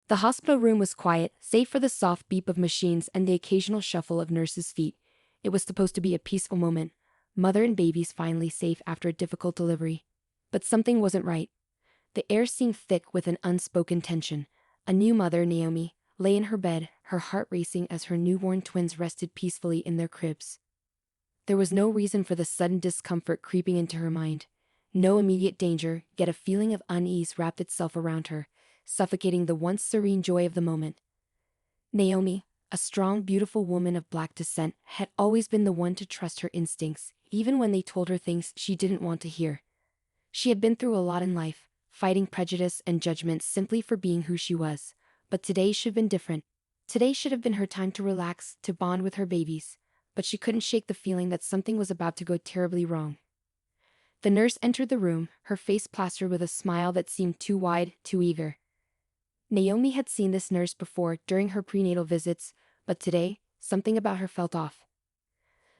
The hospital room was quiet, save for the soft beep of machines and the occasional shuffle of nurses' feet. It was supposed to be a peaceful moment, mother and babies finally safe after a difficult delivery. But something wasn't right. The air seemed thick with an unspoken tension. A new mother, Naomi, lay in her bed, her heart racing as her newborn twins rested peacefully in their cribs. There was no reason for the sudden discomfort creeping into her mind. No immediate danger, yet a feeling of unease wrapped itself around her, suffocating the once serene joy of the moment. Naomi, a strong, beautiful woman of black descent, had always been the one to trust her instincts, even when they told her things she didn't want to hear. She had been through a lot in life, fighting prejudice and judgment simply for being who she was. But today should have been different. Today should have been her time to relax, to bond with her babies. But she couldn't shake the feeling that something was about to go terribly wrong. The nurse entered the room, her face plastered with a smile that seemed too wide, too eager. Naomi had seen this nurse before during her prenatal visits, but today, something about her felt off.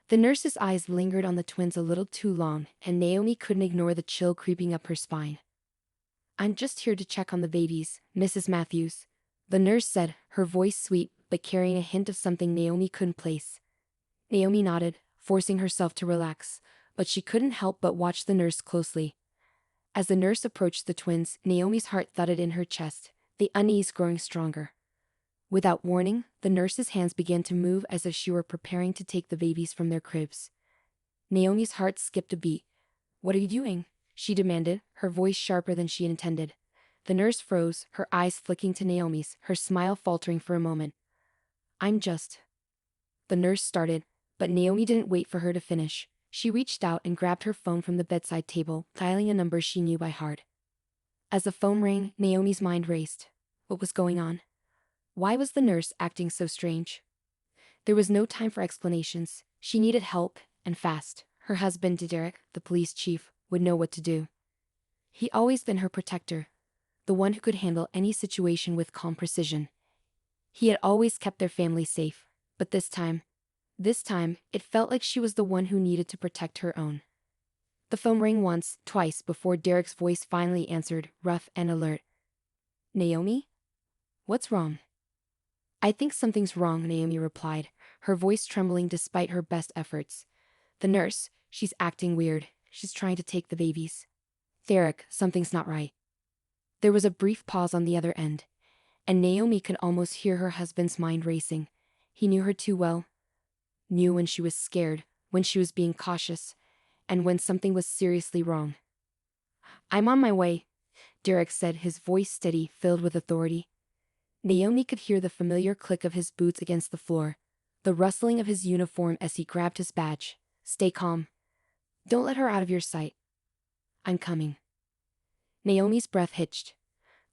The nurse's eyes lingered on the twins a little too long, and Naomi couldn't ignore the chill creeping up her spine. "I'm just here to check on the babies, Mrs. Matthews," the nurse said, her voice sweet but carrying a hint of something Naomi couldn't place. Naomi nodded, forcing herself to relax, but she couldn't help but watch the nurse closely. As the nurse approached the twins, Naomi's heart thudded in her chest, the unease growing stronger. Without warning, the nurse's hands began to move as if she were preparing to take the babies from their cribs. Naomi's heart skipped a beat. "What are you doing?" she demanded, her voice sharper than she intended. The nurse froze, her eyes flicking to Naomi's, her smile faltering for a moment. "I'm just..." The nurse started, but Naomi didn't wait for her to finish. She reached out and grabbed her phone from the bedside table, dialing a number she knew by heart. As the phone rang, Naomi's mind raced. What was going on? Why was the nurse acting so strange? There was no time for explanations. She needed help, and fast. Her husband, Derek, the police chief, would know what to do. He'd always been her protector, the one who could handle any situation with calm precision. He had always kept their family safe, but this time, it felt like she was the one who needed to protect her own. The phone rang once, twice before Derek's voice finally answered, rough and alert. "Naomi? What's wrong?" "I think something's wrong," Naomi replied, her voice trembling despite her best efforts. "The nurse, she's acting weird. She's trying to take the babies." "Derek, something's not right." There was a brief pause on the other end, and Naomi could almost hear her husband's mind racing. He knew her too well. Knew when she was scared, when she was being cautious, and when something was seriously wrong. "I'm on my way," Derek said, his voice steady, filled with authority. Naomi could hear the familiar click of his boots against the floor, the rustling of his uniform as he grabbed his badge. "Stay calm. Don't let her out of your sight." "I'm coming." Naomi's breath hitched.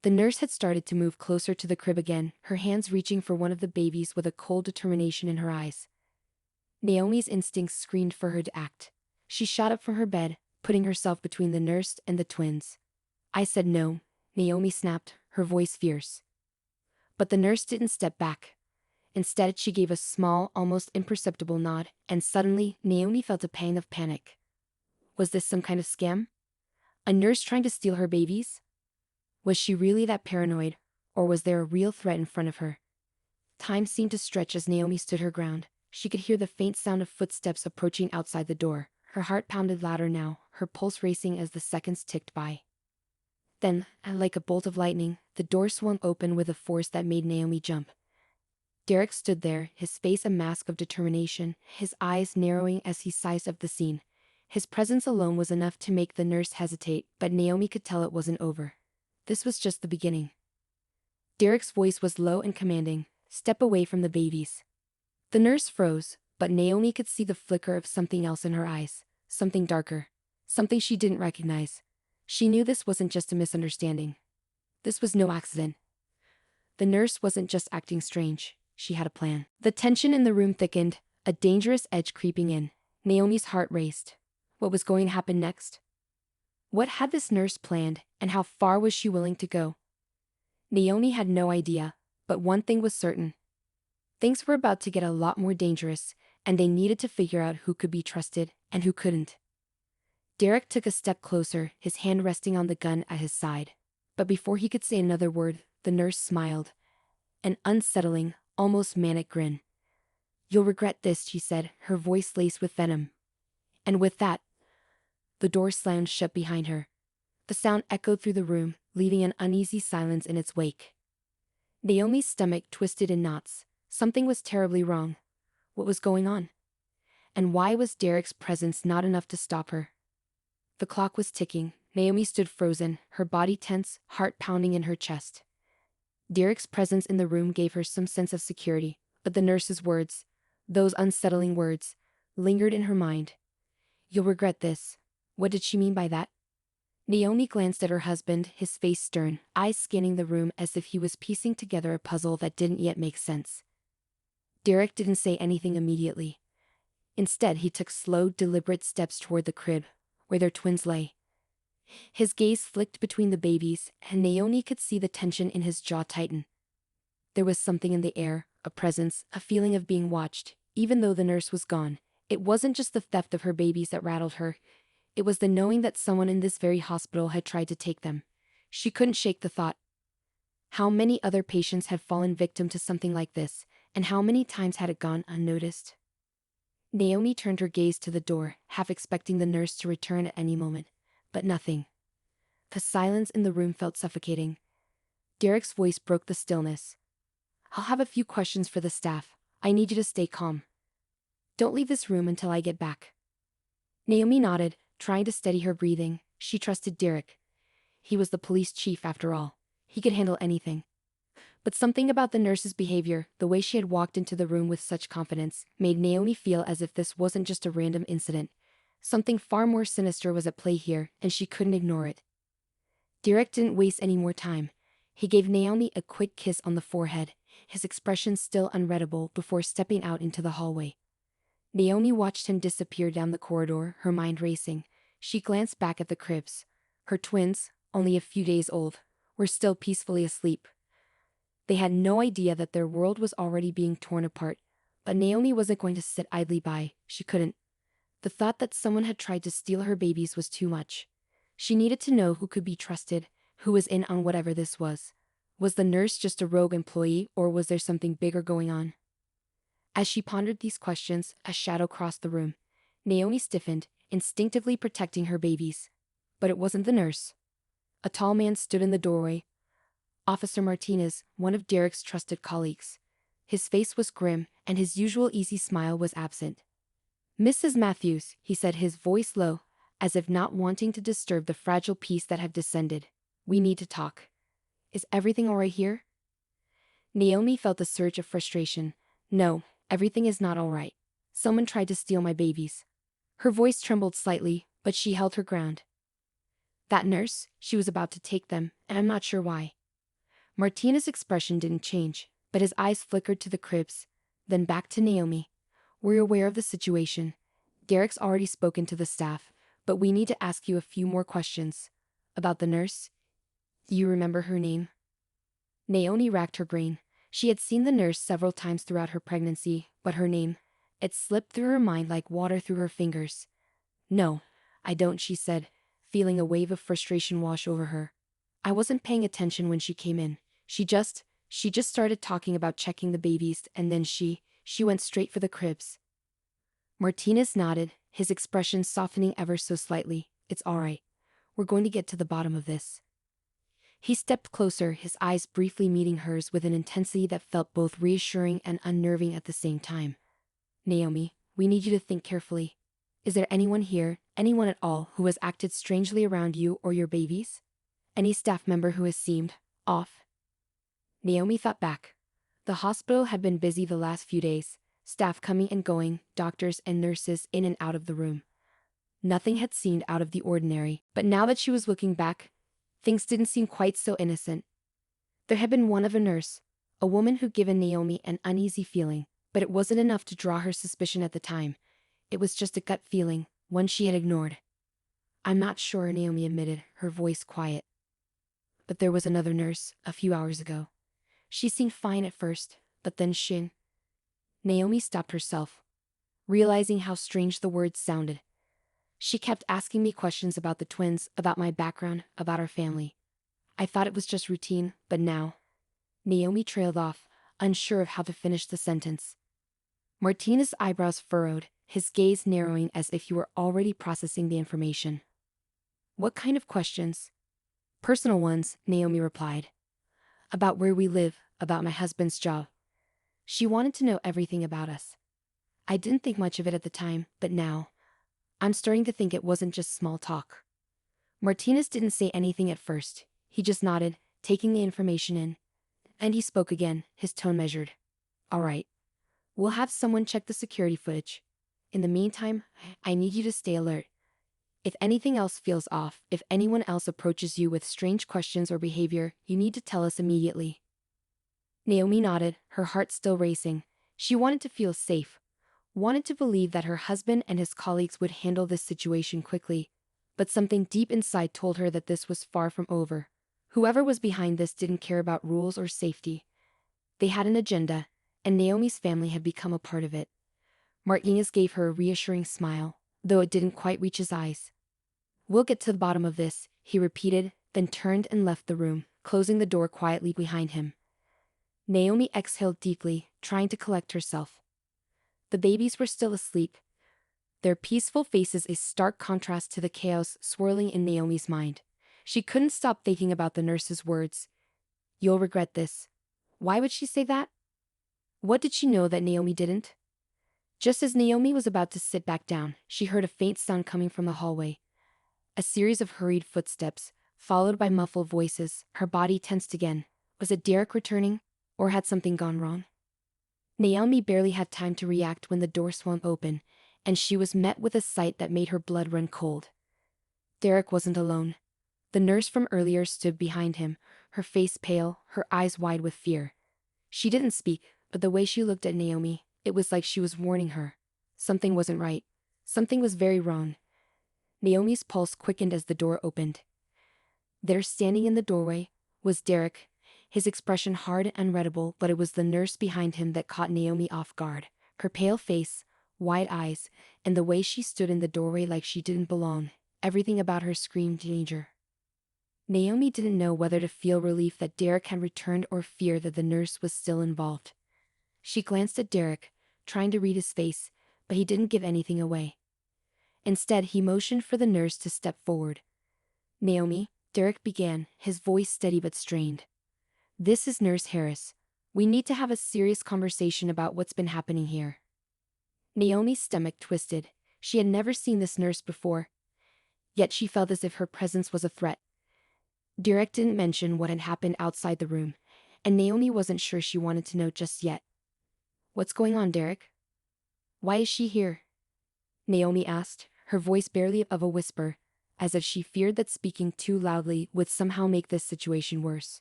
The nurse had started to move closer to the crib again, her hands reaching for one of the babies with a cold determination in her eyes. Naomi's instincts screamed for her to act. She shot up from her bed, putting herself between the nurse and the twins. "I said no," Naomi snapped, her voice fierce. But the nurse didn't step back. Instead, she gave a small, almost imperceptible nod, and suddenly, Naomi felt a pang of panic. Was this some kind of scam? A nurse trying to steal her babies? Was she really that paranoid, or was there a real threat in front of her? Time seemed to stretch as Naomi stood her ground. She could hear the faint sound of footsteps approaching outside the door. Her heart pounded louder now, her pulse racing as the seconds ticked by. Then, like a bolt of lightning, the door swung open with a force that made Naomi jump. Derek stood there, his face a mask of determination, his eyes narrowing as he sized up the scene. His presence alone was enough to make the nurse hesitate, but Naomi could tell it wasn't over. This was just the beginning. Derek's voice was low and commanding. "Step away from the babies." The nurse froze, but Naomi could see the flicker of something else in her eyes, something darker, something she didn't recognize. She knew this wasn't just a misunderstanding. This was no accident. The nurse wasn't just acting strange, she had a plan. The tension in the room thickened, a dangerous edge creeping in. Naomi's heart raced. What was going to happen next? What had this nurse planned, and how far was she willing to go? Naomi had no idea, but one thing was certain. Things were about to get a lot more dangerous, and they needed to figure out who could be trusted and who couldn't. Derek took a step closer, his hand resting on the gun at his side. But before he could say another word, the nurse smiled, An unsettling, almost manic grin. "You'll regret this," she said, her voice laced with venom. And with that, the door slammed shut behind her. The sound echoed through the room, leaving an uneasy silence in its wake. Naomi's stomach twisted in knots. Something was terribly wrong. What was going on? And why was Derek's presence not enough to stop her? The clock was ticking. Naomi stood frozen, her body tense, heart pounding in her chest. Derek's presence in the room gave her some sense of security, but the nurse's words, those unsettling words, lingered in her mind. "You'll regret this." What did she mean by that? Naomi glanced at her husband, his face stern, eyes scanning the room as if he was piecing together a puzzle that didn't yet make sense. Derek didn't say anything immediately. Instead, he took slow, deliberate steps toward the crib, where their twins lay. His gaze flicked between the babies, and Naomi could see the tension in his jaw tighten. There was something in the air, a presence, a feeling of being watched, even though the nurse was gone. It wasn't just the theft of her babies that rattled her. It was the knowing that someone in this very hospital had tried to take them. She couldn't shake the thought. How many other patients had fallen victim to something like this, and how many times had it gone unnoticed? Naomi turned her gaze to the door, half expecting the nurse to return at any moment. But nothing. The silence in the room felt suffocating. Derek's voice broke the stillness. "I'll have a few questions for the staff. I need you to stay calm. Don't leave this room until I get back." Naomi nodded, trying to steady her breathing. She trusted Derek. He was the police chief after all. He could handle anything. But something about the nurse's behavior, the way she had walked into the room with such confidence, made Naomi feel as if this wasn't just a random incident. Something far more sinister was at play here, and she couldn't ignore it. Derek didn't waste any more time. He gave Naomi a quick kiss on the forehead, his expression still unreadable, before stepping out into the hallway. Naomi watched him disappear down the corridor, her mind racing. She glanced back at the cribs. Her twins, only a few days old, were still peacefully asleep. They had no idea that their world was already being torn apart, but Naomi wasn't going to sit idly by. She couldn't. The thought that someone had tried to steal her babies was too much. She needed to know who could be trusted, who was in on whatever this was. Was the nurse just a rogue employee, or was there something bigger going on? As she pondered these questions, a shadow crossed the room. Naomi stiffened, instinctively protecting her babies. But it wasn't the nurse. A tall man stood in the doorway. Officer Martinez, one of Derek's trusted colleagues. His face was grim, and his usual easy smile was absent. "Mrs. Matthews," he said, his voice low, as if not wanting to disturb the fragile peace that had descended. "We need to talk. Is everything all right here?" Naomi felt a surge of frustration. "No, everything is not all right. Someone tried to steal my babies." Her voice trembled slightly, but she held her ground. "That nurse, she was about to take them, and I'm not sure why." Martinez's expression didn't change, but his eyes flickered to the cribs, then back to Naomi. "We're aware of the situation. Derek's already spoken to the staff, but we need to ask you a few more questions. About the nurse? Do you remember her name?" Naomi racked her brain. She had seen the nurse several times throughout her pregnancy, but her name, it slipped through her mind like water through her fingers. "No, I don't," she said, feeling a wave of frustration wash over her. "I wasn't paying attention when she came in. She just started talking about checking the babies, and then she went straight for the cribs." Martinez nodded, his expression softening ever so slightly. "It's all right. We're going to get to the bottom of this." He stepped closer, his eyes briefly meeting hers with an intensity that felt both reassuring and unnerving at the same time. "Naomi, we need you to think carefully. Is there anyone here, anyone at all, who has acted strangely around you or your babies? Any staff member who has seemed off?" Naomi thought back. The hospital had been busy the last few days, staff coming and going, doctors and nurses in and out of the room. Nothing had seemed out of the ordinary, but now that she was looking back, things didn't seem quite so innocent. There had been one of a nurse, a woman who'd given Naomi an uneasy feeling, but it wasn't enough to draw her suspicion at the time. It was just a gut feeling, one she had ignored. "I'm not sure," Naomi admitted, her voice quiet. "But there was another nurse, a few hours ago. She seemed fine at first, but then she..." Naomi stopped herself, realizing how strange the words sounded. "She kept asking me questions about the twins, about my background, about our family. I thought it was just routine, but now..." Naomi trailed off, unsure of how to finish the sentence. Martinez's eyebrows furrowed, his gaze narrowing as if he were already processing the information. What kind of questions? Personal ones, Naomi replied. About where we live, about my husband's job. She wanted to know everything about us. I didn't think much of it at the time, but now, I'm starting to think it wasn't just small talk. Martinez didn't say anything at first. He just nodded, taking the information in. And he spoke again, his tone measured. All right. We'll have someone check the security footage. In the meantime, I need you to stay alert. If anything else feels off, if anyone else approaches you with strange questions or behavior, you need to tell us immediately. Naomi nodded, her heart still racing. She wanted to feel safe, wanted to believe that her husband and his colleagues would handle this situation quickly, but something deep inside told her that this was far from over. Whoever was behind this didn't care about rules or safety. They had an agenda, and Naomi's family had become a part of it. Martinez gave her a reassuring smile, though it didn't quite reach his eyes. We'll get to the bottom of this, he repeated, then turned and left the room, closing the door quietly behind him. Naomi exhaled deeply, trying to collect herself. The babies were still asleep, their peaceful faces a stark contrast to the chaos swirling in Naomi's mind. She couldn't stop thinking about the nurse's words. You'll regret this. Why would she say that? What did she know that Naomi didn't? Just as Naomi was about to sit back down, she heard a faint sound coming from the hallway. A series of hurried footsteps, followed by muffled voices. Her body tensed again. Was it Derek returning? Or had something gone wrong? Naomi barely had time to react when the door swung open, and she was met with a sight that made her blood run cold. Derek wasn't alone. The nurse from earlier stood behind him, her face pale, her eyes wide with fear. She didn't speak, but the way she looked at Naomi, it was like she was warning her. Something wasn't right. Something was very wrong. Naomi's pulse quickened as the door opened. There, standing in the doorway, was Derek, his expression hard and unreadable, but it was the nurse behind him that caught Naomi off guard. Her pale face, wide eyes, and the way she stood in the doorway like she didn't belong. Everything about her screamed danger. Naomi didn't know whether to feel relief that Derek had returned or fear that the nurse was still involved. She glanced at Derek, trying to read his face, but he didn't give anything away. Instead, he motioned for the nurse to step forward. Naomi, Derek began, his voice steady but strained. This is Nurse Harris. We need to have a serious conversation about what's been happening here. Naomi's stomach twisted. She had never seen this nurse before, yet she felt as if her presence was a threat. Derek didn't mention what had happened outside the room, and Naomi wasn't sure she wanted to know just yet. What's going on, Derek? Why is she here? Naomi asked, her voice barely of a whisper, as if she feared that speaking too loudly would somehow make this situation worse.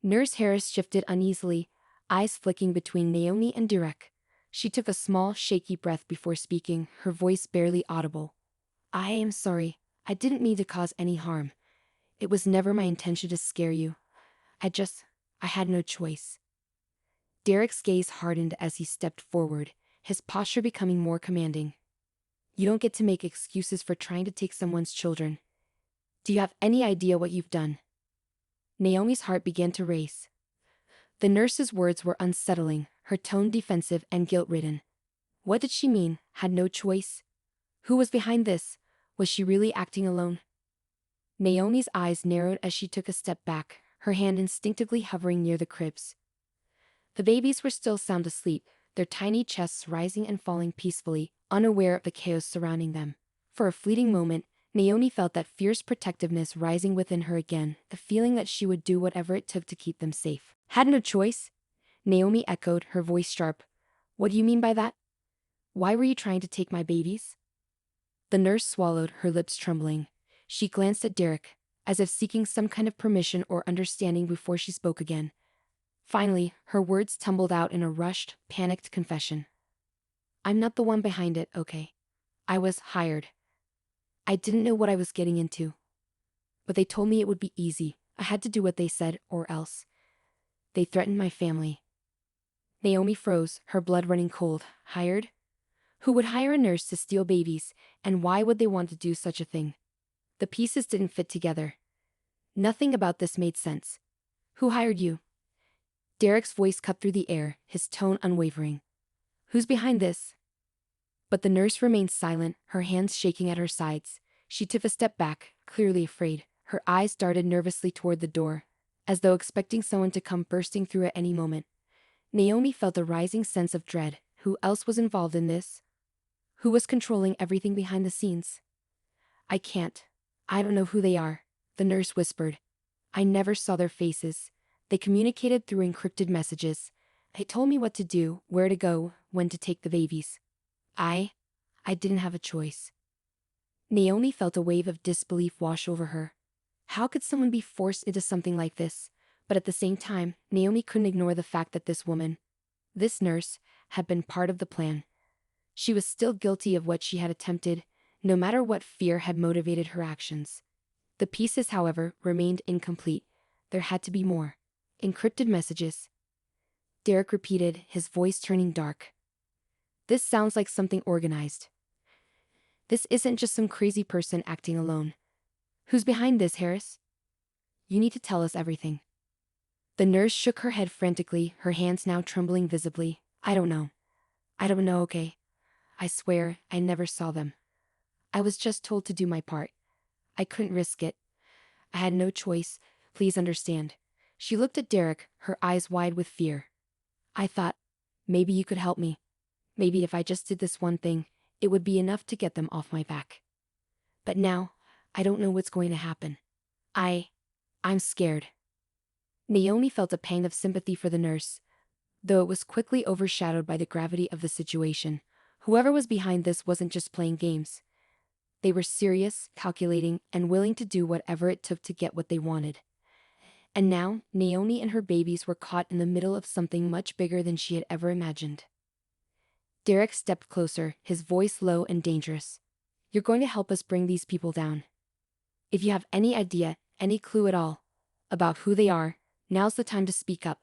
Nurse Harris shifted uneasily, eyes flicking between Naomi and Derek. She took a small, shaky breath before speaking, her voice barely audible. I am sorry. I didn't mean to cause any harm. It was never my intention to scare you. I had no choice. Derek's gaze hardened as he stepped forward, his posture becoming more commanding. You don't get to make excuses for trying to take someone's children. Do you have any idea what you've done? Naomi's heart began to race. The nurse's words were unsettling, her tone defensive and guilt-ridden. What did she mean? Had no choice? Who was behind this? Was she really acting alone? Naomi's eyes narrowed as she took a step back, her hand instinctively hovering near the cribs. The babies were still sound asleep, their tiny chests rising and falling peacefully, unaware of the chaos surrounding them. For a fleeting moment, Naomi felt that fierce protectiveness rising within her again, the feeling that she would do whatever it took to keep them safe. Had no choice? Naomi echoed, her voice sharp. What do you mean by that? Why were you trying to take my babies? The nurse swallowed, her lips trembling. She glanced at Derek, as if seeking some kind of permission or understanding before she spoke again. Finally, her words tumbled out in a rushed, panicked confession. I'm not the one behind it, okay? I was hired. I didn't know what I was getting into. But they told me it would be easy. I had to do what they said, or else. They threatened my family. Naomi froze, her blood running cold. Hired? Who would hire a nurse to steal babies, and why would they want to do such a thing? The pieces didn't fit together. Nothing about this made sense. Who hired you? Derek's voice cut through the air, his tone unwavering. Who's behind this? But the nurse remained silent, her hands shaking at her sides. She took a step back, clearly afraid. Her eyes darted nervously toward the door, as though expecting someone to come bursting through at any moment. Naomi felt a rising sense of dread. Who else was involved in this? Who was controlling everything behind the scenes? I can't. I don't know who they are, the nurse whispered. I never saw their faces. They communicated through encrypted messages. They told me what to do, where to go, when to take the babies. I didn't have a choice. Naomi felt a wave of disbelief wash over her. How could someone be forced into something like this? But at the same time, Naomi couldn't ignore the fact that this woman, this nurse, had been part of the plan. She was still guilty of what she had attempted, no matter what fear had motivated her actions. The pieces, however, remained incomplete. There had to be more. Encrypted messages. Derek repeated, his voice turning dark. This sounds like something organized. This isn't just some crazy person acting alone. Who's behind this, Harris? You need to tell us everything. The nurse shook her head frantically, her hands now trembling visibly. I don't know. Okay? I swear, I never saw them. I was just told to do my part. I couldn't risk it. I had no choice, please understand. She looked at Derek, her eyes wide with fear. I thought, maybe you could help me. Maybe if I just did this one thing, it would be enough to get them off my back. But now, I don't know what's going to happen. I'm scared. Naomi felt a pang of sympathy for the nurse, though it was quickly overshadowed by the gravity of the situation. Whoever was behind this wasn't just playing games. They were serious, calculating, and willing to do whatever it took to get what they wanted. And now, Naomi and her babies were caught in the middle of something much bigger than she had ever imagined. Derek stepped closer, his voice low and dangerous. You're going to help us bring these people down. If you have any idea, any clue at all, about who they are, now's the time to speak up.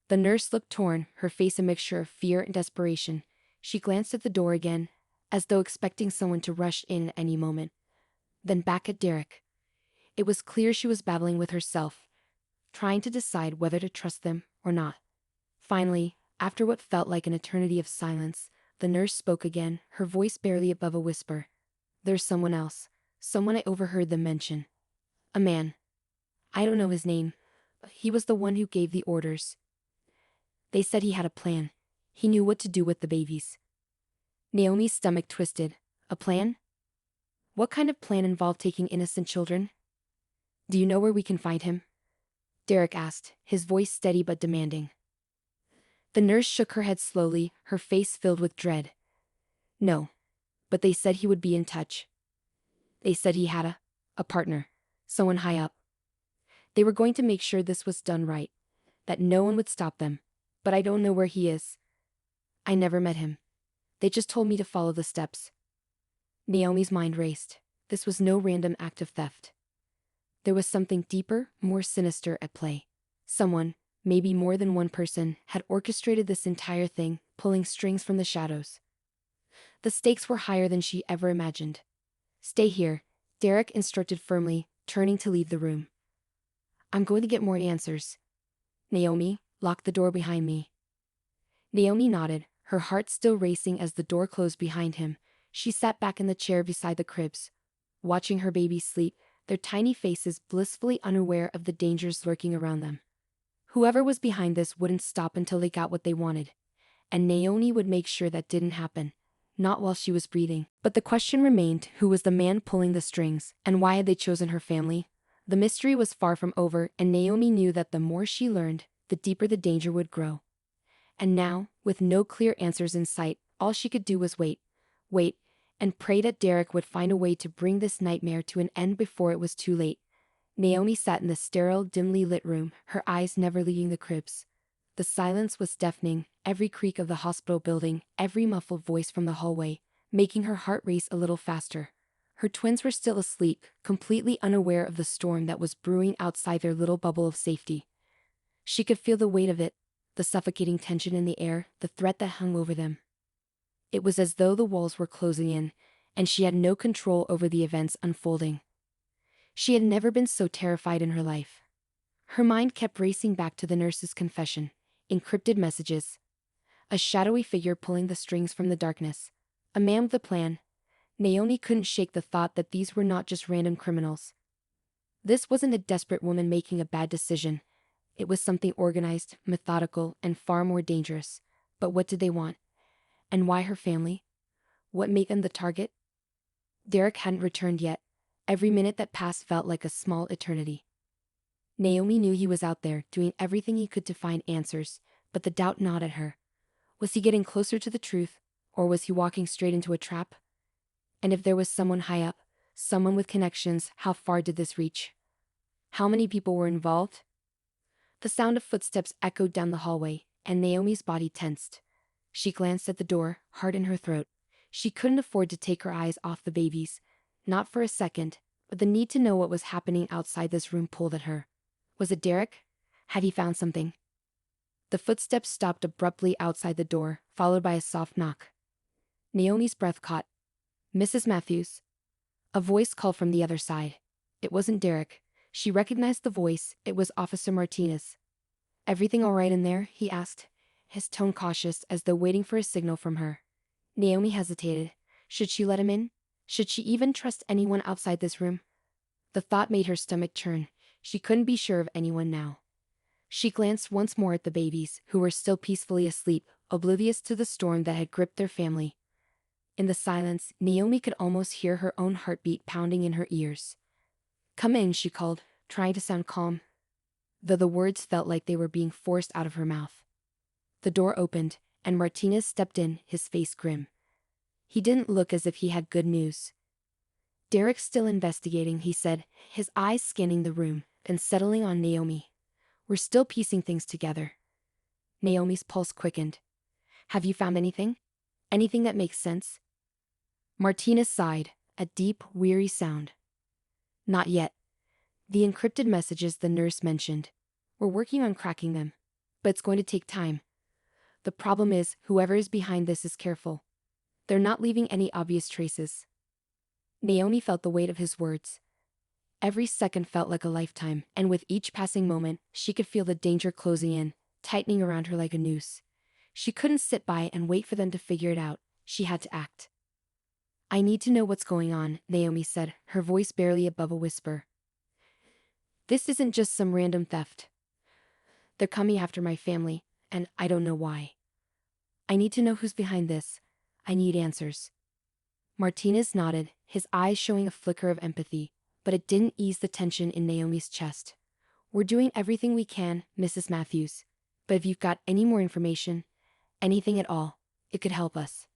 The nurse looked torn, her face a mixture of fear and desperation. She glanced at the door again, as though expecting someone to rush in at any moment. Then back at Derek. It was clear she was battling with herself, trying to decide whether to trust them or not. Finally, after what felt like an eternity of silence, the nurse spoke again, her voice barely above a whisper. There's someone else. Someone I overheard them mention. A man. I don't know his name, but he was the one who gave the orders. They said he had a plan. He knew what to do with the babies. Naomi's stomach twisted. A plan? What kind of plan involved taking innocent children? Do you know where we can find him? Derek asked, his voice steady but demanding. The nurse shook her head slowly, her face filled with dread. No. But they said he would be in touch. They said he had a partner, someone high up. They were going to make sure this was done right, that no one would stop them. But I don't know where he is. I never met him. They just told me to follow the steps. Naomi's mind raced. This was no random act of theft. There was something deeper, more sinister at play. Someone, maybe more than one person, had orchestrated this entire thing, pulling strings from the shadows. The stakes were higher than she ever imagined. Stay here, Derek instructed firmly, turning to leave the room. I'm going to get more answers. Naomi, lock the door behind me. Naomi nodded, her heart still racing as the door closed behind him. She sat back in the chair beside the cribs, watching her babies sleep, their tiny faces blissfully unaware of the dangers lurking around them. Whoever was behind this wouldn't stop until they got what they wanted. And Naomi would make sure that didn't happen. Not while she was breathing. But the question remained, who was the man pulling the strings, and why had they chosen her family? The mystery was far from over, and Naomi knew that the more she learned, the deeper the danger would grow. And now, with no clear answers in sight, all she could do was wait, and pray that Derek would find a way to bring this nightmare to an end before it was too late. Naomi sat in the sterile, dimly lit room, her eyes never leaving the cribs. The silence was deafening, every creak of the hospital building, every muffled voice from the hallway, making her heart race a little faster. Her twins were still asleep, completely unaware of the storm that was brewing outside their little bubble of safety. She could feel the weight of it, the suffocating tension in the air, the threat that hung over them. It was as though the walls were closing in, and she had no control over the events unfolding. She had never been so terrified in her life. Her mind kept racing back to the nurse's confession, encrypted messages, a shadowy figure pulling the strings from the darkness. A man with a plan. Naomi couldn't shake the thought that these were not just random criminals. This wasn't a desperate woman making a bad decision. It was something organized, methodical, and far more dangerous. But what did they want? And why her family? What made them the target? Derek hadn't returned yet. Every minute that passed felt like a small eternity. Naomi knew he was out there, doing everything he could to find answers, but the doubt gnawed at her. Was he getting closer to the truth, or was he walking straight into a trap? And if there was someone high up, someone with connections, how far did this reach? How many people were involved? The sound of footsteps echoed down the hallway, and Naomi's body tensed. She glanced at the door, heart in her throat. She couldn't afford to take her eyes off the babies, not for a second, but the need to know what was happening outside this room pulled at her. Was it Derek? Had he found something? The footsteps stopped abruptly outside the door, followed by a soft knock. Naomi's breath caught. "Mrs. Matthews." A voice called from the other side. It wasn't Derek. She recognized the voice. It was Officer Martinez. "Everything all right in there?" he asked, his tone cautious as though waiting for a signal from her. Naomi hesitated. Should she let him in? Should she even trust anyone outside this room? The thought made her stomach churn. She couldn't be sure of anyone now. She glanced once more at the babies, who were still peacefully asleep, oblivious to the storm that had gripped their family. In the silence, Naomi could almost hear her own heartbeat pounding in her ears. "Come in," she called, trying to sound calm, though the words felt like they were being forced out of her mouth. The door opened, and Martinez stepped in, his face grim. He didn't look as if he had good news. "Derek's still investigating," he said, his eyes scanning the room, and settling on Naomi. "We're still piecing things together." Naomi's pulse quickened. "Have you found anything? Anything that makes sense?" Martinez sighed, a deep, weary sound. "Not yet. The encrypted messages the nurse mentioned. We're working on cracking them. But it's going to take time. The problem is, whoever is behind this is careful. They're not leaving any obvious traces." Naomi felt the weight of his words. Every second felt like a lifetime, and with each passing moment, she could feel the danger closing in, tightening around her like a noose. She couldn't sit by and wait for them to figure it out. She had to act. "I need to know what's going on," Naomi said, her voice barely above a whisper. "This isn't just some random theft. They're coming after my family, and I don't know why. I need to know who's behind this. I need answers." Martinez nodded, his eyes showing a flicker of empathy, but it didn't ease the tension in Naomi's chest. "We're doing everything we can, Mrs. Matthews. But if you've got any more information, anything at all, it could help us."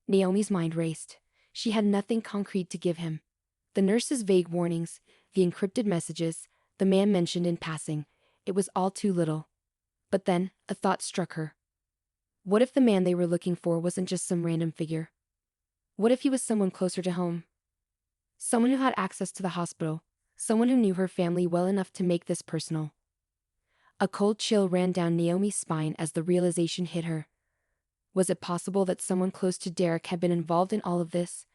Naomi's mind raced. She had nothing concrete to give him. The nurse's vague warnings, the encrypted messages, the man mentioned in passing, it was all too little. But then, a thought struck her. What if the man they were looking for wasn't just some random figure? What if he was someone closer to home? Someone who had access to the hospital, someone who knew her family well enough to make this personal. A cold chill ran down Naomi's spine as the realization hit her. Was it possible that someone close to Derek had been involved in all of this?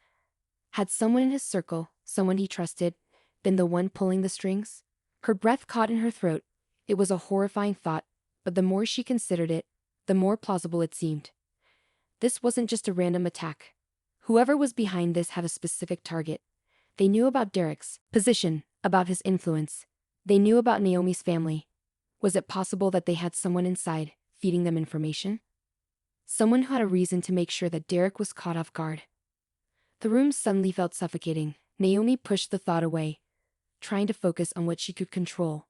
Had someone in his circle, someone he trusted, been the one pulling the strings? Her breath caught in her throat. It was a horrifying thought, but the more she considered it, the more plausible it seemed. This wasn't just a random attack. Whoever was behind this had a specific target. They knew about Derek's position, about his influence. They knew about Naomi's family. Was it possible that they had someone inside, feeding them information? Someone who had a reason to make sure that Derek was caught off guard. The room suddenly felt suffocating. Naomi pushed the thought away, trying to focus on what she could control,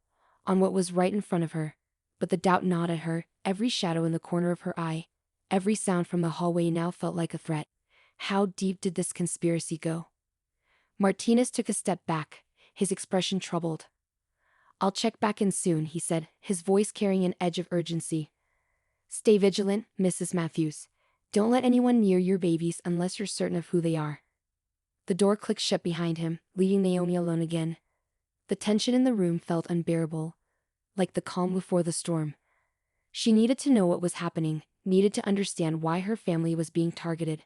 on what was right in front of her. But the doubt gnawed at her, every shadow in the corner of her eye, every sound from the hallway now felt like a threat. How deep did this conspiracy go? Martinez took a step back, his expression troubled. "I'll check back in soon," he said, his voice carrying an edge of urgency. "Stay vigilant, Mrs. Matthews. Don't let anyone near your babies unless you're certain of who they are." The door clicked shut behind him, leaving Naomi alone again. The tension in the room felt unbearable, like the calm before the storm. She needed to know what was happening, needed to understand why her family was being targeted.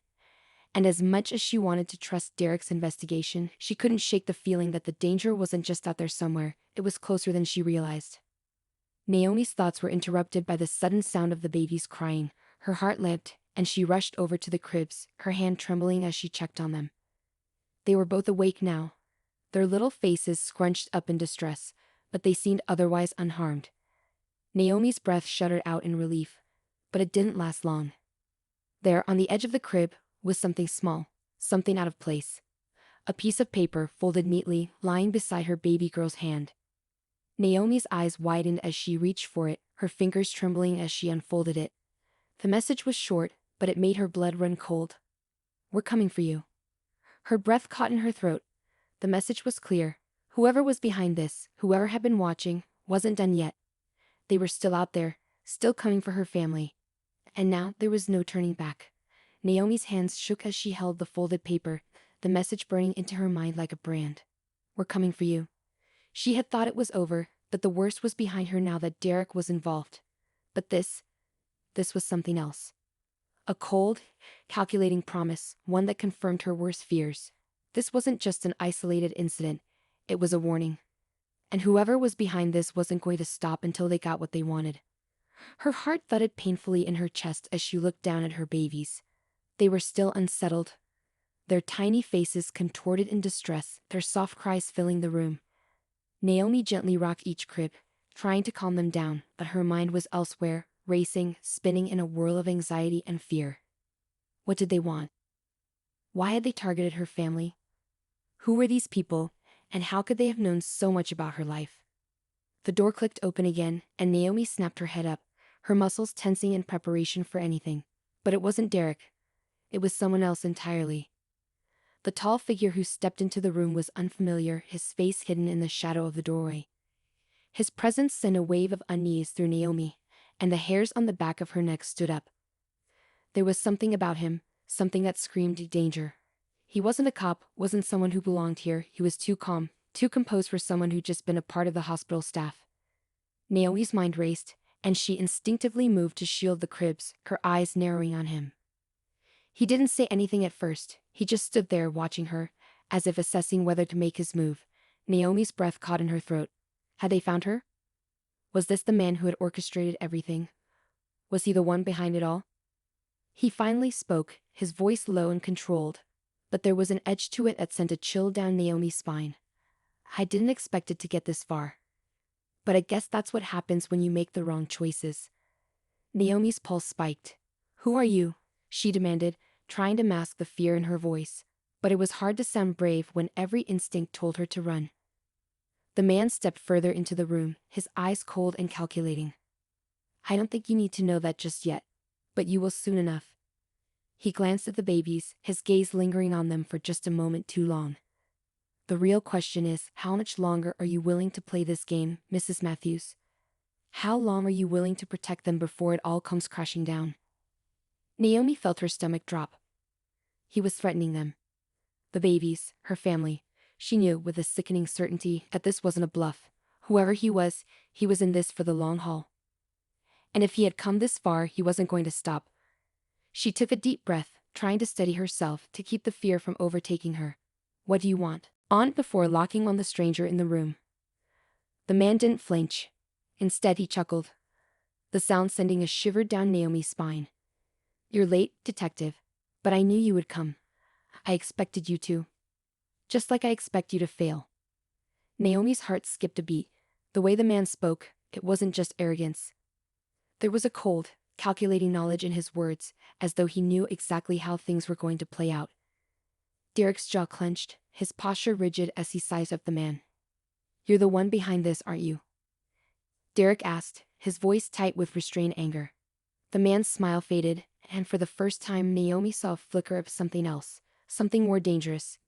And as much as she wanted to trust Derek's investigation, she couldn't shake the feeling that the danger wasn't just out there somewhere, it was closer than she realized. Naomi's thoughts were interrupted by the sudden sound of the babies crying. Her heart leapt, and she rushed over to the cribs, her hand trembling as she checked on them. They were both awake now, their little faces scrunched up in distress, but they seemed otherwise unharmed. Naomi's breath shuddered out in relief, but it didn't last long. There, on the edge of the crib, was something small, something out of place. A piece of paper, folded neatly, lying beside her baby girl's hand. Naomi's eyes widened as she reached for it, her fingers trembling as she unfolded it. The message was short, but it made her blood run cold. "We're coming for you." Her breath caught in her throat. The message was clear. Whoever was behind this, whoever had been watching, wasn't done yet. They were still out there, still coming for her family. And now there was no turning back. Naomi's hands shook as she held the folded paper, the message burning into her mind like a brand. "We're coming for you." She had thought it was over, that the worst was behind her now that Derek was involved. But this was something else. A cold, calculating promise, one that confirmed her worst fears. This wasn't just an isolated incident, it was a warning. And whoever was behind this wasn't going to stop until they got what they wanted. Her heart thudded painfully in her chest as she looked down at her babies. They were still unsettled, their tiny faces contorted in distress, their soft cries filling the room. Naomi gently rocked each crib, trying to calm them down, but her mind was elsewhere, racing, spinning in a whirl of anxiety and fear. What did they want? Why had they targeted her family? Who were these people, and how could they have known so much about her life? The door clicked open again, and Naomi snapped her head up, her muscles tensing in preparation for anything. But it wasn't Derek. It was someone else entirely. The tall figure who stepped into the room was unfamiliar, his face hidden in the shadow of the doorway. His presence sent a wave of unease through Naomi, and the hairs on the back of her neck stood up. There was something about him, something that screamed danger. He wasn't a cop, wasn't someone who belonged here. He was too calm, too composed for someone who'd just been a part of the hospital staff. Naomi's mind raced, and she instinctively moved to shield the cribs, her eyes narrowing on him. He didn't say anything at first, he just stood there watching her, as if assessing whether to make his move. Naomi's breath caught in her throat. Had they found her? Was this the man who had orchestrated everything? Was he the one behind it all? He finally spoke, his voice low and controlled, but there was an edge to it that sent a chill down Naomi's spine. "I didn't expect it to get this far. But I guess that's what happens when you make the wrong choices." Naomi's pulse spiked. "Who are you?" she demanded, trying to mask the fear in her voice. But it was hard to sound brave when every instinct told her to run. The man stepped further into the room, his eyes cold and calculating. "I don't think you need to know that just yet, but you will soon enough." He glanced at the babies, his gaze lingering on them for just a moment too long. "The real question is, how much longer are you willing to play this game, Mrs. Matthews? How long are you willing to protect them before it all comes crashing down?" Naomi felt her stomach drop. He was threatening them. The babies, her family. She knew with a sickening certainty that this wasn't a bluff. Whoever he was in this for the long haul. And if he had come this far, he wasn't going to stop. She took a deep breath, trying to steady herself, to keep the fear from overtaking her. "What do you want?" On before locking on the stranger in the room. The man didn't flinch. Instead, he chuckled, the sound sending a shiver down Naomi's spine. "You're late, detective. But I knew you would come. I expected you to. Just like I expect you to fail." Naomi's heart skipped a beat. The way the man spoke, it wasn't just arrogance. There was a cold, calculating knowledge in his words, as though he knew exactly how things were going to play out. Derek's jaw clenched, his posture rigid as he sized up the man. "You're the one behind this, aren't you?" Derek asked, his voice tight with restrained anger. The man's smile faded, and for the first time Naomi saw a flicker of something else, something more dangerous.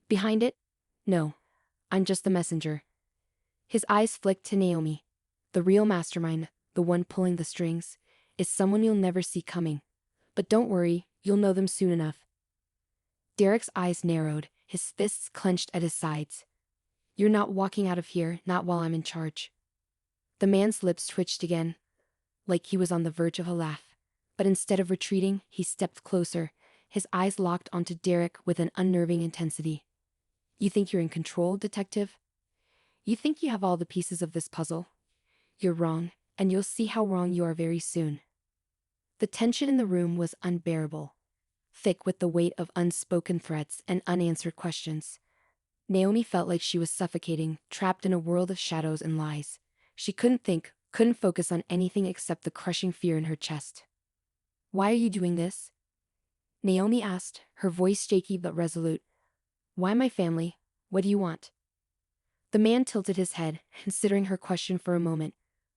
"Behind it? No. I'm just the messenger." His eyes flicked to Naomi. "The real mastermind, the one pulling the strings, is someone you'll never see coming. But don't worry, you'll know them soon enough." Derek's eyes narrowed, his fists clenched at his sides. "You're not walking out of here, not while I'm in charge." The man's lips twitched again, like he was on the verge of a laugh. But instead of retreating, he stepped closer, his eyes locked onto Derek with an unnerving intensity. You think you're in control, detective? You think you have all the pieces of this puzzle? You're wrong, and you'll see how wrong you are very soon. The tension in the room was unbearable, thick with the weight of unspoken threats and unanswered questions. Naomi felt like she was suffocating, trapped in a world of shadows and lies. She couldn't think, couldn't focus on anything except the crushing fear in her chest. Why are you doing this? Naomi asked, her voice shaky but resolute. Why my family? What do you want? The man tilted his head, considering her question for a moment.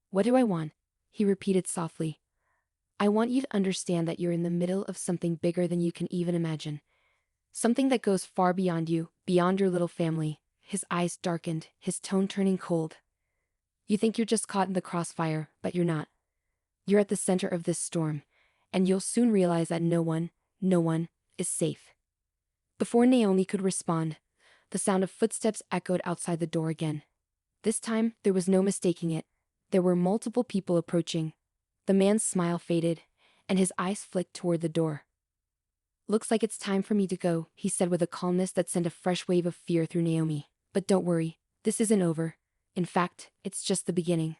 What do I want? He repeated softly. I want you to understand that you're in the middle of something bigger than you can even imagine. Something that goes far beyond you, beyond your little family. His eyes darkened, his tone turning cold. You think you're just caught in the crossfire, but you're not. You're at the center of this storm, and you'll soon realize that no one is safe. Before Naomi could respond, the sound of footsteps echoed outside the door again. This time, there was no mistaking it. There were multiple people approaching. The man's smile faded, and his eyes flicked toward the door. Looks like it's time for me to go, he said with a calmness that sent a fresh wave of fear through Naomi. But don't worry, this isn't over. In fact, it's just the beginning.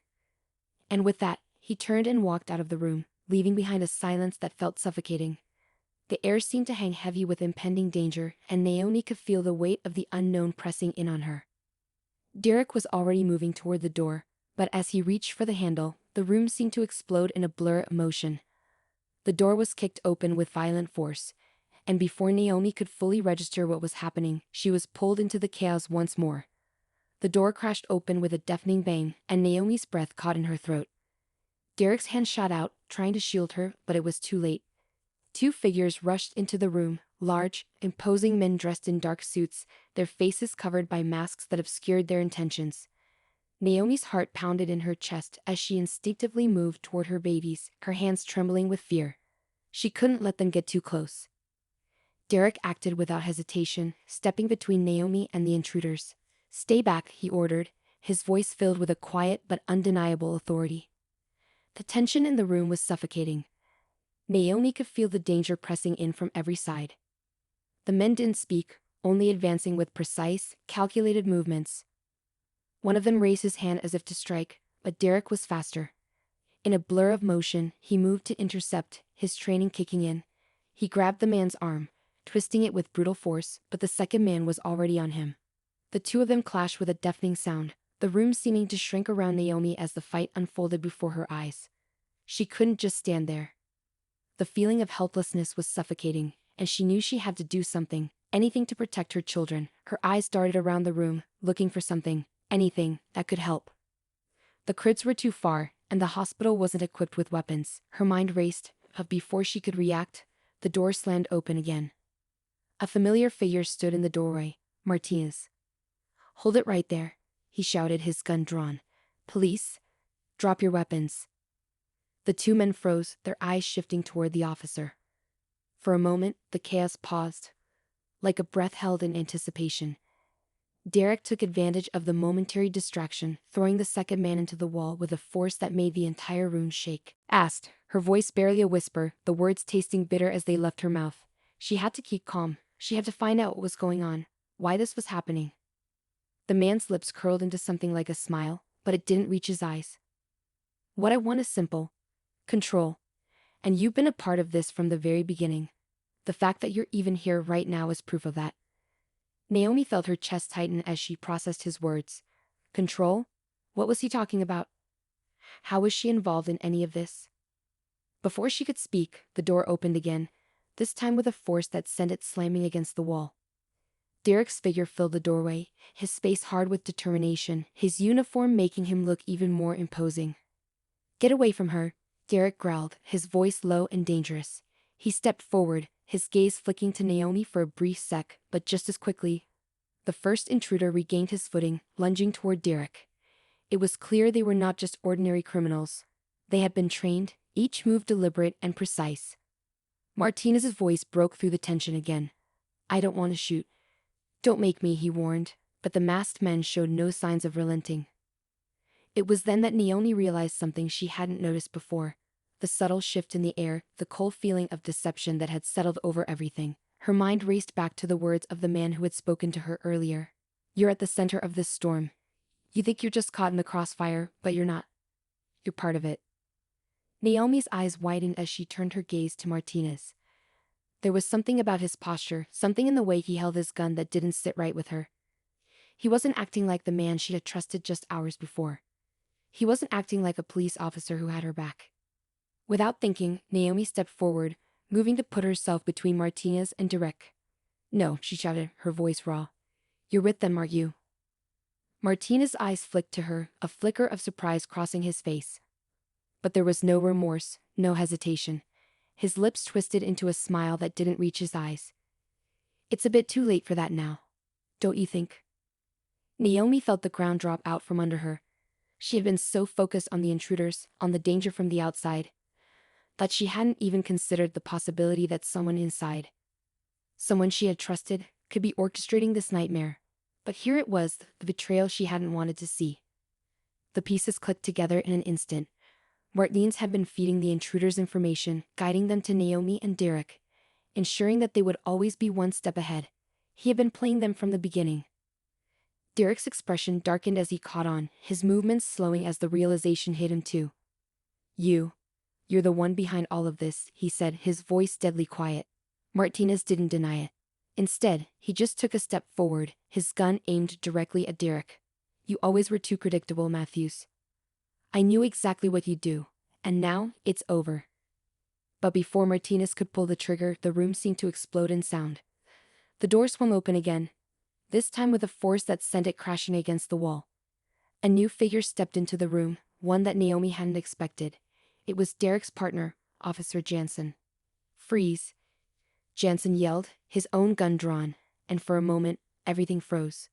And with that, he turned and walked out of the room, leaving behind a silence that felt suffocating. The air seemed to hang heavy with impending danger, and Naomi could feel the weight of the unknown pressing in on her. Derek was already moving toward the door, but as he reached for the handle, the room seemed to explode in a blur of motion. The door was kicked open with violent force, and before Naomi could fully register what was happening, she was pulled into the chaos once more. The door crashed open with a deafening bang, and Naomi's breath caught in her throat. Derek's hand shot out, trying to shield her, but it was too late. Two figures rushed into the room, large, imposing men dressed in dark suits, their faces covered by masks that obscured their intentions. Naomi's heart pounded in her chest as she instinctively moved toward her babies, her hands trembling with fear. She couldn't let them get too close. Derek acted without hesitation, stepping between Naomi and the intruders. Stay back, he ordered, his voice filled with a quiet but undeniable authority. The tension in the room was suffocating. Naomi could feel the danger pressing in from every side. The men didn't speak, only advancing with precise, calculated movements. One of them raised his hand as if to strike, but Derek was faster. In a blur of motion, he moved to intercept, his training kicking in. He grabbed the man's arm, twisting it with brutal force, but the second man was already on him. The two of them clashed with a deafening sound, the room seeming to shrink around Naomi as the fight unfolded before her eyes. She couldn't just stand there. The feeling of helplessness was suffocating, and she knew she had to do something, anything to protect her children. Her eyes darted around the room, looking for something, anything, that could help. The cribs were too far, and the hospital wasn't equipped with weapons. Her mind raced, but before she could react, the door slammed open again. A familiar figure stood in the doorway, Martinez. Hold it right there, he shouted, his gun drawn. Police, drop your weapons. The two men froze, their eyes shifting toward the officer. For a moment, the chaos paused, like a breath held in anticipation. Derek took advantage of the momentary distraction, throwing the second man into the wall with a force that made the entire room shake. Asked, her voice barely a whisper, the words tasting bitter as they left her mouth. She had to keep calm. She had to find out what was going on, why this was happening. The man's lips curled into something like a smile, but it didn't reach his eyes. What I want is simple. Control. And you've been a part of this from the very beginning. The fact that you're even here right now is proof of that. Naomi felt her chest tighten as she processed his words. Control? What was he talking about? How was she involved in any of this? Before she could speak, the door opened again, this time with a force that sent it slamming against the wall. Derek's figure filled the doorway, his face hard with determination, his uniform making him look even more imposing. Get away from her, Derek growled, his voice low and dangerous. He stepped forward, his gaze flicking to Naomi for a brief sec, but just as quickly, the first intruder regained his footing, lunging toward Derek. It was clear they were not just ordinary criminals. They had been trained, each move deliberate and precise. Martinez's voice broke through the tension again. I don't want to shoot. Don't make me, he warned, but the masked men showed no signs of relenting. It was then that Naomi realized something she hadn't noticed before. the subtle shift in the air, the cold feeling of deception that had settled over everything. Her mind raced back to the words of the man who had spoken to her earlier. "You're at the center of this storm. You think you're just caught in the crossfire, but you're not. You're part of it." Naomi's eyes widened as she turned her gaze to Martinez. There was something about his posture, something in the way he held his gun that didn't sit right with her. He wasn't acting like the man she had trusted just hours before. He wasn't acting like a police officer who had her back. Without thinking, Naomi stepped forward, moving to put herself between Martinez and Derek. "No," she shouted, her voice raw. "You're with them, aren't you?" Martinez's eyes flicked to her, a flicker of surprise crossing his face. But there was no remorse, no hesitation. His lips twisted into a smile that didn't reach his eyes. "It's a bit too late for that now. Don't you think?" Naomi felt the ground drop out from under her. She had been so focused on the intruders, on the danger from the outside, that she hadn't even considered the possibility that someone inside, someone she had trusted, could be orchestrating this nightmare. But here it was, the betrayal she hadn't wanted to see. The pieces clicked together in an instant. Martinez had been feeding the intruders information, guiding them to Naomi and Derek, ensuring that they would always be one step ahead. He had been playing them from the beginning. Derek's expression darkened as he caught on, his movements slowing as the realization hit him too. You're the one behind all of this," he said, his voice deadly quiet. Martinez didn't deny it. Instead, he just took a step forward, his gun aimed directly at Derek. "You always were too predictable, Matthews. I knew exactly what you'd do, and now, it's over." But before Martinez could pull the trigger, the room seemed to explode in sound. The door swung open again, this time with a force that sent it crashing against the wall. A new figure stepped into the room, one that Naomi hadn't expected. It was Derek's partner, Officer Jansen. "Freeze!" Jansen yelled, his own gun drawn, and for a moment, everything froze.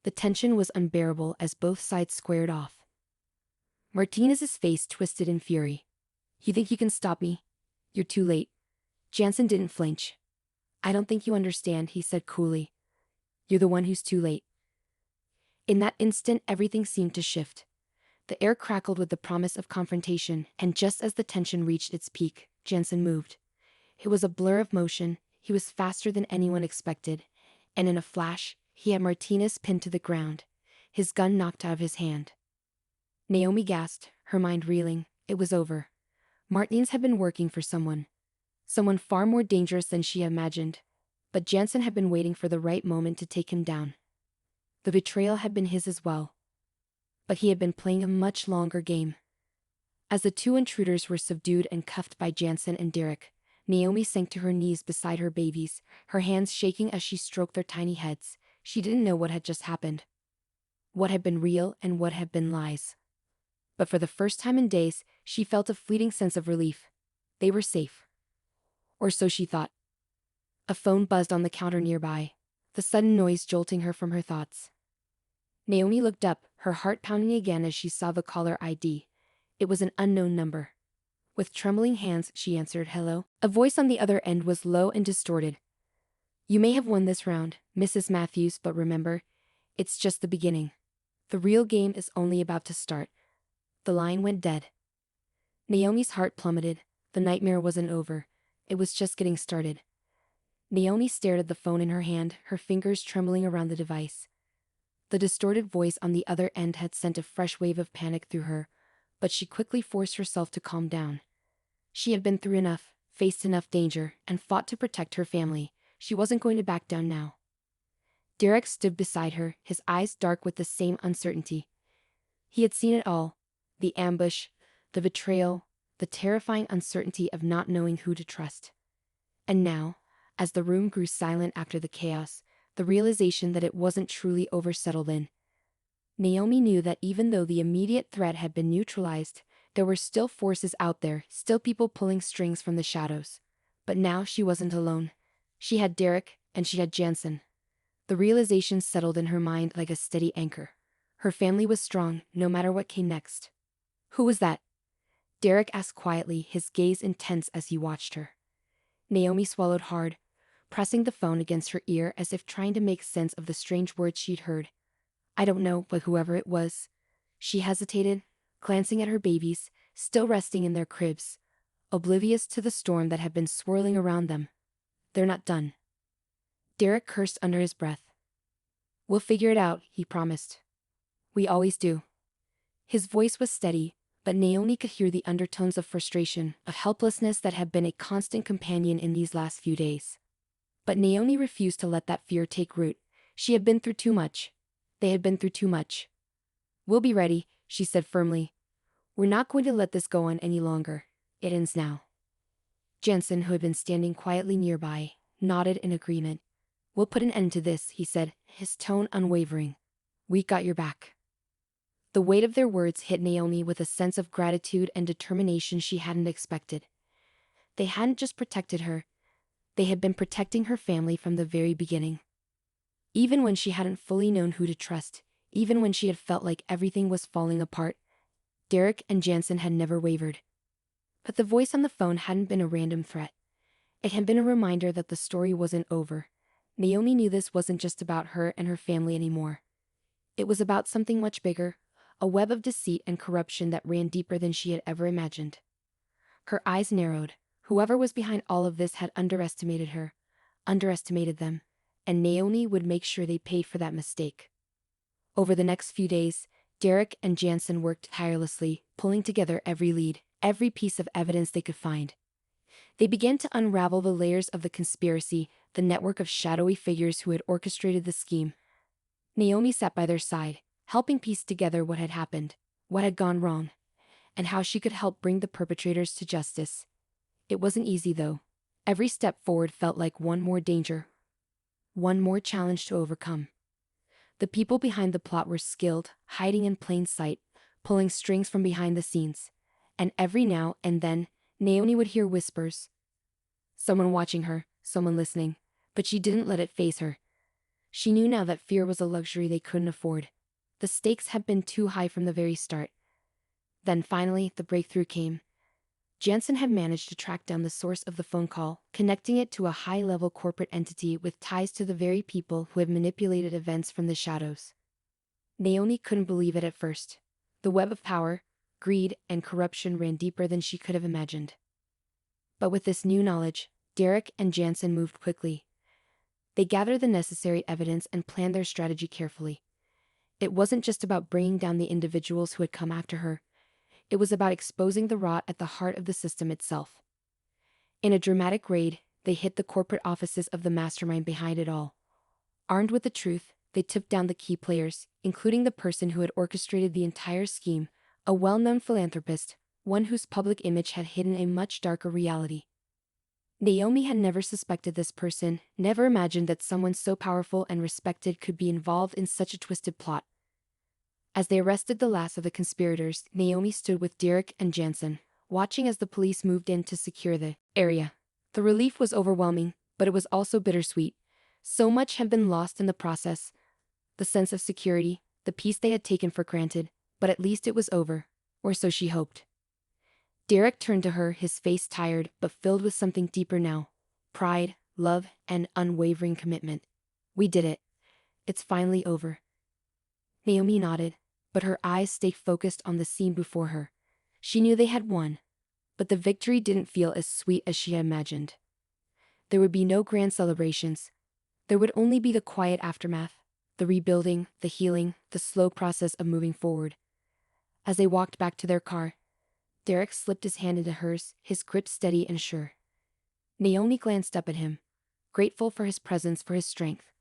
The tension was unbearable as both sides squared off. Martinez's face twisted in fury. "You think you can stop me? You're too late." Jansen didn't flinch. "I don't think you understand," he said coolly. "You're the one who's too late." In that instant, everything seemed to shift. The air crackled with the promise of confrontation, and just as the tension reached its peak, Jansen moved. It was a blur of motion, he was faster than anyone expected, and in a flash, he had Martinez pinned to the ground, his gun knocked out of his hand. Naomi gasped, her mind reeling. It was over. Martinez had been working for someone far more dangerous than she imagined, but Jansen had been waiting for the right moment to take him down. The betrayal had been his as well, but he had been playing a much longer game. As the two intruders were subdued and cuffed by Jansen and Derek, Naomi sank to her knees beside her babies, her hands shaking as she stroked their tiny heads. She didn't know what had just happened, what had been real and what had been lies. But for the first time in days, she felt a fleeting sense of relief. They were safe. Or so she thought. A phone buzzed on the counter nearby, the sudden noise jolting her from her thoughts. Naomi looked up, her heart pounding again as she saw the caller ID. It was an unknown number. With trembling hands, she answered, "Hello." A voice on the other end was low and distorted. "You may have won this round, Mrs. Matthews, but remember, it's just the beginning. The real game is only about to start." The line went dead. Naomi's heart plummeted. The nightmare wasn't over. It was just getting started. Naomi stared at the phone in her hand, her fingers trembling around the device. The distorted voice on the other end had sent a fresh wave of panic through her, but she quickly forced herself to calm down. She had been through enough, faced enough danger, and fought to protect her family. She wasn't going to back down now. Derek stood beside her, his eyes dark with the same uncertainty. He had seen it all. The ambush, the betrayal, the terrifying uncertainty of not knowing who to trust. And now, as the room grew silent after the chaos, the realization that it wasn't truly over settled in. Naomi knew that even though the immediate threat had been neutralized, there were still forces out there, still people pulling strings from the shadows. But now she wasn't alone. She had Derek, and she had Jansen. The realization settled in her mind like a steady anchor. Her family was strong, no matter what came next. "Who was that?" Derek asked quietly, his gaze intense as he watched her. Naomi swallowed hard, pressing the phone against her ear as if trying to make sense of the strange words she'd heard. "I don't know, but whoever it was." She hesitated, glancing at her babies, still resting in their cribs, oblivious to the storm that had been swirling around them. They're not done. Derek cursed under his breath. We'll figure it out, he promised. We always do. His voice was steady, but Naomi could hear the undertones of frustration, of helplessness that had been a constant companion in these last few days. But Naomi refused to let that fear take root. She had been through too much. They had been through too much. We'll be ready, she said firmly. We're not going to let this go on any longer. It ends now. Jansen, who had been standing quietly nearby, nodded in agreement. We'll put an end to this, he said, his tone unwavering. We got your back. The weight of their words hit Naomi with a sense of gratitude and determination she hadn't expected. They hadn't just protected her. They had been protecting her family from the very beginning. Even when she hadn't fully known who to trust, even when she had felt like everything was falling apart, Derek and Jansen had never wavered. But the voice on the phone hadn't been a random threat. It had been a reminder that the story wasn't over. Naomi knew this wasn't just about her and her family anymore. It was about something much bigger, a web of deceit and corruption that ran deeper than she had ever imagined. Her eyes narrowed. Whoever was behind all of this had underestimated her, underestimated them, and Naomi would make sure they paid for that mistake. Over the next few days, Derek and Jansen worked tirelessly, pulling together every lead, every piece of evidence they could find. They began to unravel the layers of the conspiracy, the network of shadowy figures who had orchestrated the scheme. Naomi sat by their side, helping piece together what had happened, what had gone wrong, and how she could help bring the perpetrators to justice. It wasn't easy, though. Every step forward felt like one more danger, one more challenge to overcome. The people behind the plot were skilled, hiding in plain sight, pulling strings from behind the scenes. And every now and then, Naomi would hear whispers. Someone watching her, someone listening, but she didn't let it faze her. She knew now that fear was a luxury they couldn't afford. The stakes had been too high from the very start. Then finally, the breakthrough came. Jansen had managed to track down the source of the phone call, connecting it to a high-level corporate entity with ties to the very people who had manipulated events from the shadows. Naomi couldn't believe it at first. The web of power, greed, and corruption ran deeper than she could have imagined. But with this new knowledge, Derek and Jansen moved quickly. They gathered the necessary evidence and planned their strategy carefully. It wasn't just about bringing down the individuals who had come after her. It was about exposing the rot at the heart of the system itself. In a dramatic raid, they hit the corporate offices of the mastermind behind it all. Armed with the truth, they took down the key players, including the person who had orchestrated the entire scheme, a well-known philanthropist, one whose public image had hidden a much darker reality. Naomi had never suspected this person, never imagined that someone so powerful and respected could be involved in such a twisted plot. As they arrested the last of the conspirators, Naomi stood with Derek and Jansen, watching as the police moved in to secure the area. The relief was overwhelming, but it was also bittersweet. So much had been lost in the process. The sense of security, the peace they had taken for granted, but at least it was over, or so she hoped. Derek turned to her, his face tired but filled with something deeper now. Pride, love, and unwavering commitment. We did it. It's finally over. Naomi nodded, but her eyes stayed focused on the scene before her. She knew they had won, but the victory didn't feel as sweet as she had imagined. There would be no grand celebrations. There would only be the quiet aftermath, the rebuilding, the healing, the slow process of moving forward. As they walked back to their car, Derek slipped his hand into hers, his grip steady and sure. Naomi glanced up at him, grateful for his presence, for his strength.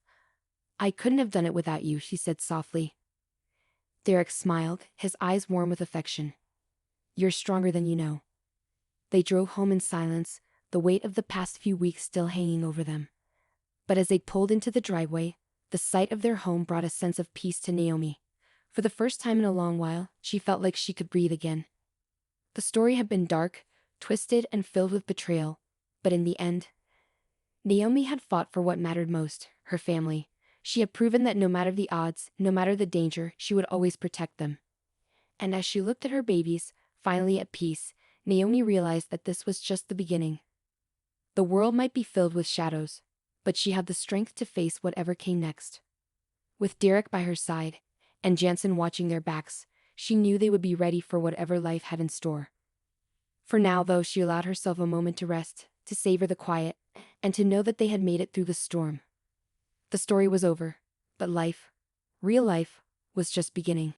I couldn't have done it without you, she said softly. Derek smiled, his eyes warm with affection. You're stronger than you know. They drove home in silence, the weight of the past few weeks still hanging over them. But as they pulled into the driveway, the sight of their home brought a sense of peace to Naomi. For the first time in a long while, she felt like she could breathe again. The story had been dark, twisted, and filled with betrayal, but in the end, Naomi had fought for what mattered most, her family. She had proven that no matter the odds, no matter the danger, she would always protect them. And as she looked at her babies, finally at peace, Naomi realized that this was just the beginning. The world might be filled with shadows, but she had the strength to face whatever came next. With Derek by her side, and Jansen watching their backs, she knew they would be ready for whatever life had in store. For now, though, she allowed herself a moment to rest, to savor the quiet, and to know that they had made it through the storm. The story was over, but life, real life, was just beginning.